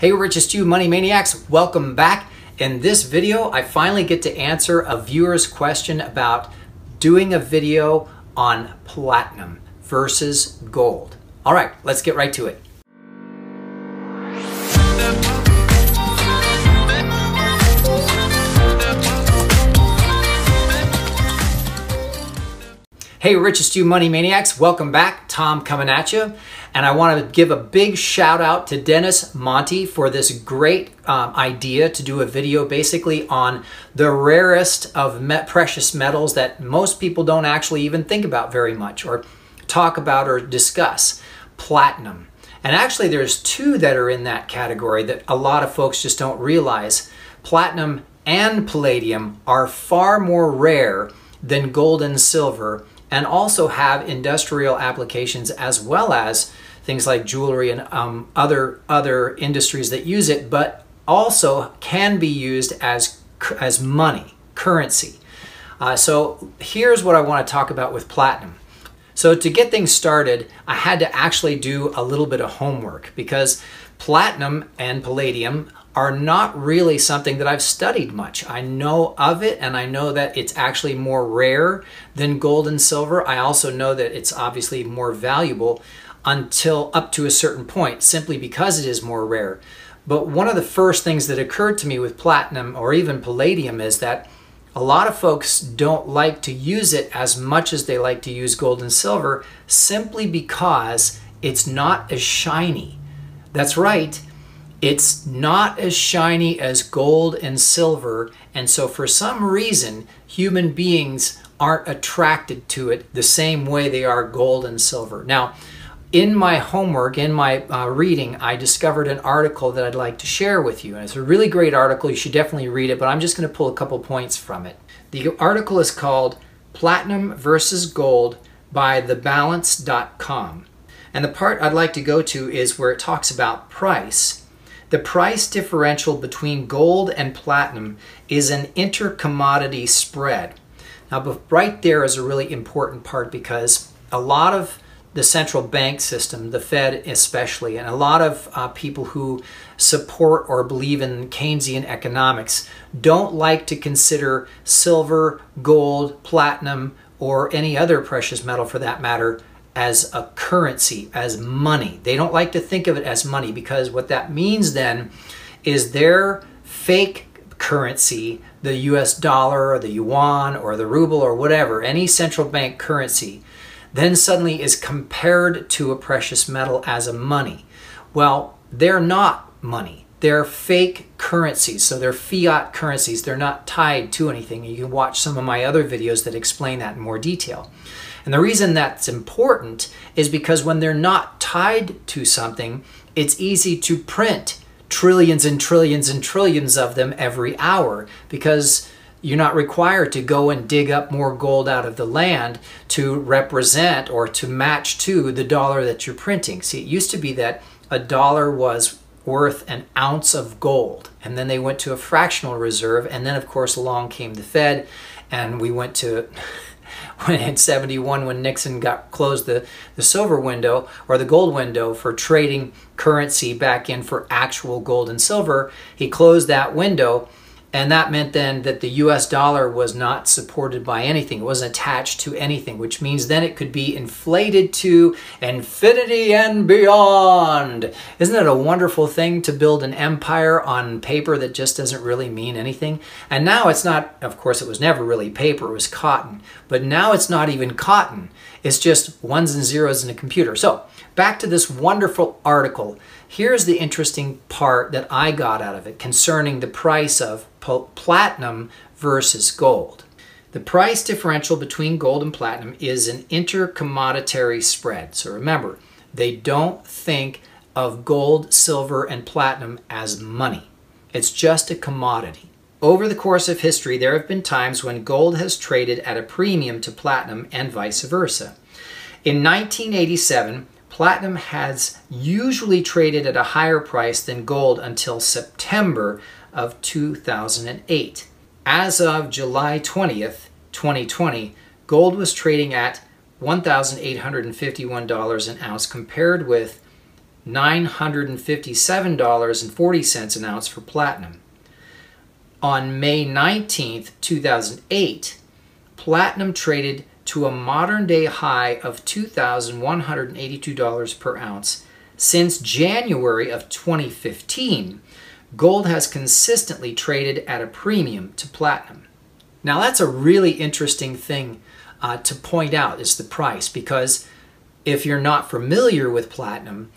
Hey, Richest you Money Maniacs, welcome back. In this video, I finally get to answer a viewer's question about doing a video on platinum versus gold. All right, let's get right to it. Hey, Richest you Money Maniacs, welcome back. Tom coming at you. And I want to give a big shout out to Dennis Monty for this great idea to do a video basically on the rarest of precious metals that most people don't actually even think about very much or talk about or discuss: platinum. And actually there's two that are in that category that a lot of folks just don't realize. Platinum and palladium are far more rare than gold and silver, and also have industrial applications as well as things like jewelry and other industries that use it, but also can be used as money, currency. So here's what I want to talk about with platinum. So to get things started, I had to actually do a little bit of homework because platinum and palladium are not really something that I've studied much. I know of it, and I know that it's actually more rare than gold and silver. I also know that it's obviously more valuable until up to a certain point, simply because it is more rare. But one of the first things that occurred to me with platinum or even palladium is that a lot of folks don't like to use it as much as they like to use gold and silver, simply because it's not as shiny. That's right. It's not as shiny as gold and silver, and so for some reason human beings aren't attracted to it the same way they are gold and silver. Now, in my homework, in my reading, I discovered an article that I'd like to share with you, and it's a really great article. You should definitely read it, but I'm just going to pull a couple points from it. The article is called Platinum versus Gold by thebalance.com, and the part I'd like to go to is where it talks about price. The price differential between gold and platinum is an intercommodity spread. Now, right there is a really important part, because a lot of the central bank system, the Fed especially, and a lot of people who support or believe in Keynesian economics don't like to consider silver, gold, platinum, or any other precious metal for that matter as a currency, as money. They don't like to think of it as money, because what that means then is their fake currency, the US dollar or the yuan or the ruble or whatever, any central bank currency, then suddenly is compared to a precious metal as a money. Well, they're not money. They're fake currencies, so they're fiat currencies. They're not tied to anything. You can watch some of my other videos that explain that in more detail. And the reason that's important is because when they're not tied to something, it's easy to print trillions and trillions and trillions of them every hour, because you're not required to go and dig up more gold out of the land to represent or to match to the dollar that you're printing. See, it used to be that a dollar was worth an ounce of gold, and then they went to a fractional reserve, and then of course along came the Fed, and we went to when in 71, when Nixon closed the silver window or the gold window for trading currency back in for actual gold and silver, he closed that window. And that meant then that the US dollar was not supported by anything. It wasn't attached to anything, which means then it could be inflated to infinity and beyond. Isn't it a wonderful thing to build an empire on paper that just doesn't really mean anything? And now it's not, of course, it was never really paper, it was cotton. But now it's not even cotton. It's just ones and zeros in a computer. So back to this wonderful article. Here's the interesting part that I got out of it concerning the price of platinum versus gold. The price differential between gold and platinum is an intercommoditary spread. So remember, they don't think of gold, silver, and platinum as money. It's just a commodity. Over the course of history, there have been times when gold has traded at a premium to platinum and vice versa. In 1987, platinum has usually traded at a higher price than gold until September of 2008. As of July 20th, 2020, gold was trading at $1,851 an ounce, compared with $957.40 an ounce for platinum. On May 19th, 2008, platinum traded to a modern-day high of $2,182 per ounce. Since January of 2015, gold has consistently traded at a premium to platinum. Now that's a really interesting thing to point out, is the price, because if you're not familiar with platinum,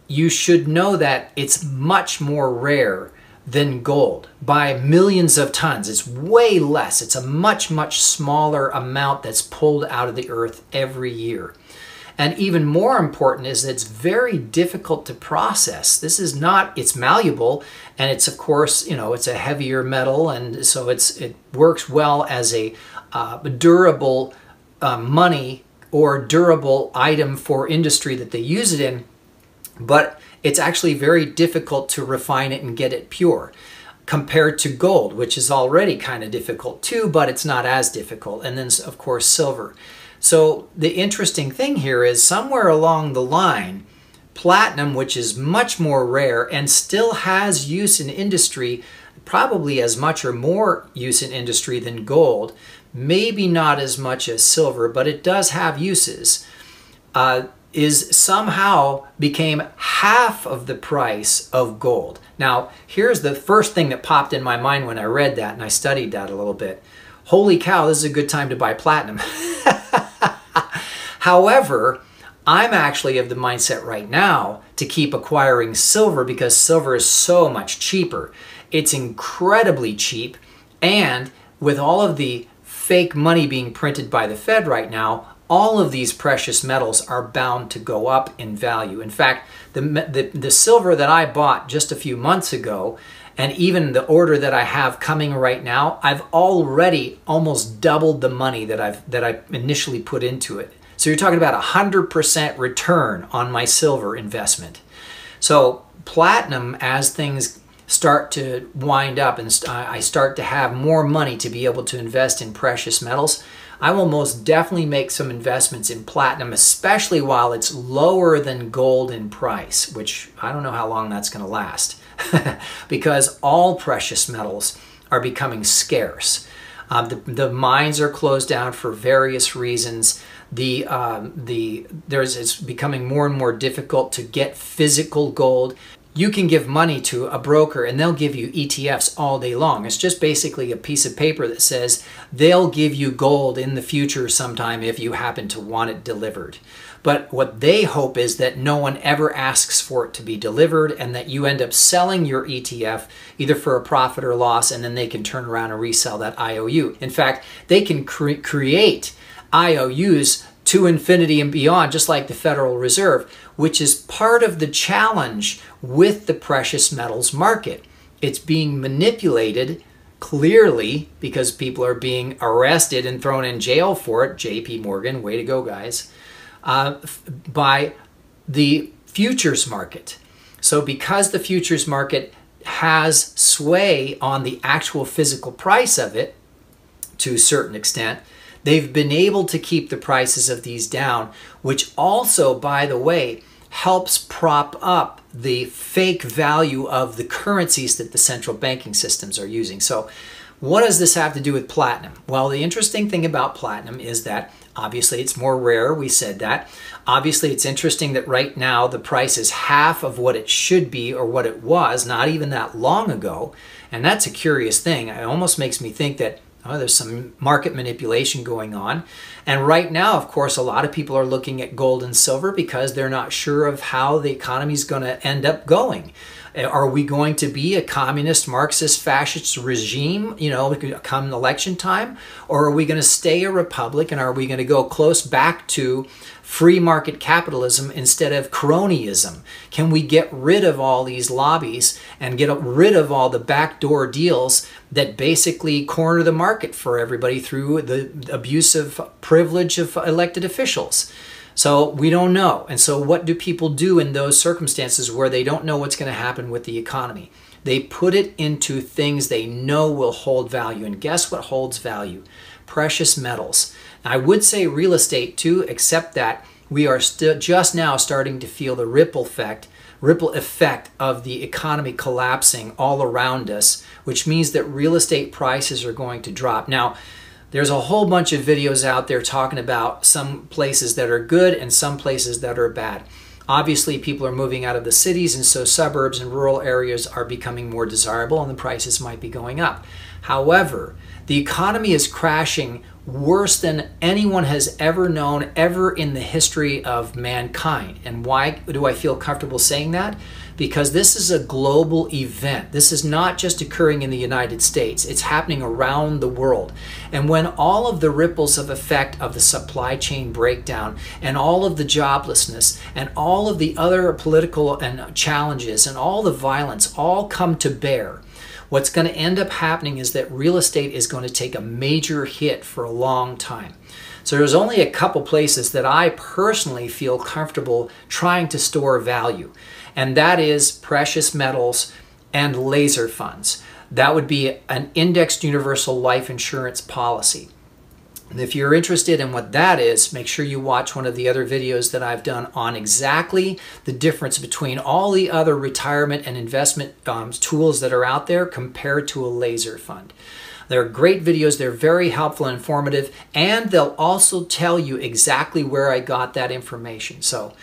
you should know that it's much more rare than gold by millions of tons. It's way less. It's a much, much smaller amount that's pulled out of the earth every year. And even more important is that it's very difficult to process. This is not, it's malleable, and it's, of course, you know, it's a heavier metal, and so it works well as a durable money or durable item for industry that they use it in, but it's actually very difficult to refine it and get it pure compared to gold, which is already kind of difficult too, but it's not as difficult. And then, of course, silver. So the interesting thing here is somewhere along the line, platinum, which is much more rare and still has use in industry, probably as much or more use in industry than gold, maybe not as much as silver, but it does have uses, is somehow became half of the price of gold. Now, here's the first thing that popped in my mind when I read that, and I studied that a little bit. Holy cow, this is a good time to buy platinum. However, I'm actually of the mindset right now to keep acquiring silver because silver is so much cheaper. It's incredibly cheap, and with all of the fake money being printed by the Fed right now, all of these precious metals are bound to go up in value. In fact, the silver that I bought just a few months ago, and even the order that I have coming right now, I've already almost doubled the money that I initially put into it. So you're talking about 100% return on my silver investment. So platinum, as things start to wind up and I start to have more money to be able to invest in precious metals, I will most definitely make some investments in platinum, especially while it's lower than gold in price, which I don't know how long that's going to last because all precious metals are becoming scarce. The mines are closed down for various reasons. It's becoming more and more difficult to get physical gold. You can give money to a broker and they'll give you ETFs all day long. It's just basically a piece of paper that says they'll give you gold in the future sometime if you happen to want it delivered. But what they hope is that no one ever asks for it to be delivered and that you end up selling your ETF either for a profit or loss, and then they can turn around and resell that IOU. In fact, they can create IOUs to infinity and beyond, just like the Federal Reserve, which is part of the challenge with the precious metals market. It's being manipulated clearly because people are being arrested and thrown in jail for it. JP Morgan, way to go, guys, by the futures market. So because the futures market has sway on the actual physical price of it to a certain extent, they've been able to keep the prices of these down, which also, by the way, helps prop up the fake value of the currencies that the central banking systems are using. So what does this have to do with platinum? Well, the interesting thing about platinum is that obviously it's more rare. We said that. Obviously, it's interesting that right now the price is half of what it should be or what it was not even that long ago. And that's a curious thing. It almost makes me think that there's some market manipulation going on. And right now, of course, a lot of people are looking at gold and silver because they're not sure of how the economy is going to end up going. Are we going to be a communist, Marxist, fascist regime, come election time? Or are we going to stay a republic, and are we going to go close back to free market capitalism instead of cronyism? Can we get rid of all these lobbies and get rid of all the backdoor deals that basically corner the market for everybody through the abusive privilege of elected officials? So we don't know. And so what do people do in those circumstances where they don't know what's going to happen with the economy? They put it into things they know will hold value. And guess what holds value? Precious metals. I would say real estate too, except that we are still just now starting to feel the ripple effect ripple effect of the economy collapsing all around us, which means that real estate prices are going to drop. Now, there's a whole bunch of videos out there talking about some places that are good and some places that are bad. Obviously, people are moving out of the cities, and so suburbs and rural areas are becoming more desirable and the prices might be going up. However, the economy is crashing worse than anyone has ever known ever in the history of mankind. And why do I feel comfortable saying that? Because this is a global event. This is not just occurring in the United States. It's happening around the world. And when all of the ripples of effect of the supply chain breakdown and all of the joblessness and all of the other political and challenges and all the violence all come to bear, what's going to end up happening is that real estate is going to take a major hit for a long time. So there's only a couple places that I personally feel comfortable trying to store value, and that is precious metals and laser funds. That would be an indexed universal life insurance policy. And if you're interested in what that is, make sure you watch one of the other videos that I've done on exactly the difference between all the other retirement and investment tools that are out there compared to a laser fund. They're great videos, they're very helpful and informative, and they'll also tell you exactly where I got that information. So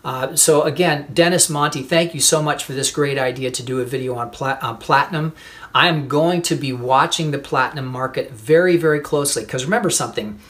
again, Dennis Monti, thank you so much for this great idea to do a video on platinum. I'm going to be watching the platinum market very, very closely, because remember something,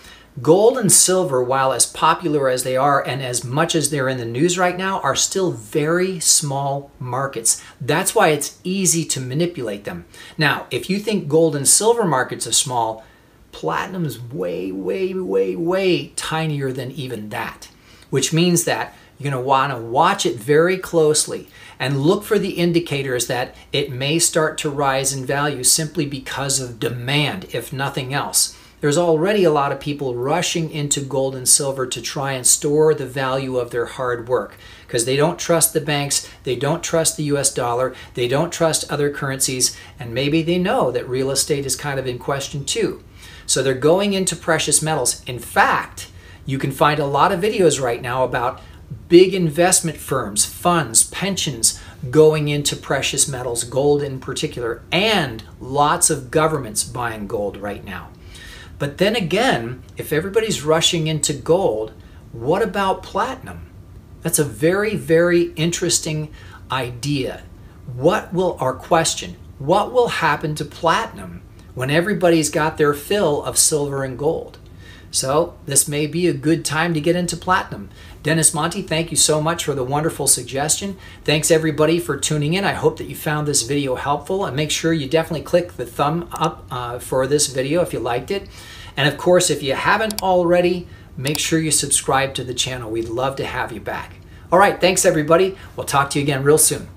gold and silver, while as popular as they are and as much as they're in the news right now, are still very small markets. That's why it's easy to manipulate them. Now, if you think gold and silver markets are small, platinum is way, way, way, way tinier than even that, which means that you're going to want to watch it very closely and look for the indicators that it may start to rise in value simply because of demand, if nothing else. There's already a lot of people rushing into gold and silver to try and store the value of their hard work because they don't trust the banks, they don't trust the US dollar, they don't trust other currencies, and maybe they know that real estate is kind of in question too. So they're going into precious metals. In fact, you can find a lot of videos right now about big investment firms, funds, pensions going into precious metals, gold in particular, and lots of governments buying gold right now. But then again, if everybody's rushing into gold, what about platinum? That's a very, very interesting idea. What will happen to platinum when everybody's got their fill of silver and gold? So this may be a good time to get into platinum. Dennis Monti, thank you so much for the wonderful suggestion. Thanks everybody for tuning in. I hope that you found this video helpful, and make sure you definitely click the thumb up for this video if you liked it. And of course, if you haven't already, make sure you subscribe to the channel. We'd love to have you back. All right, thanks everybody. We'll talk to you again real soon.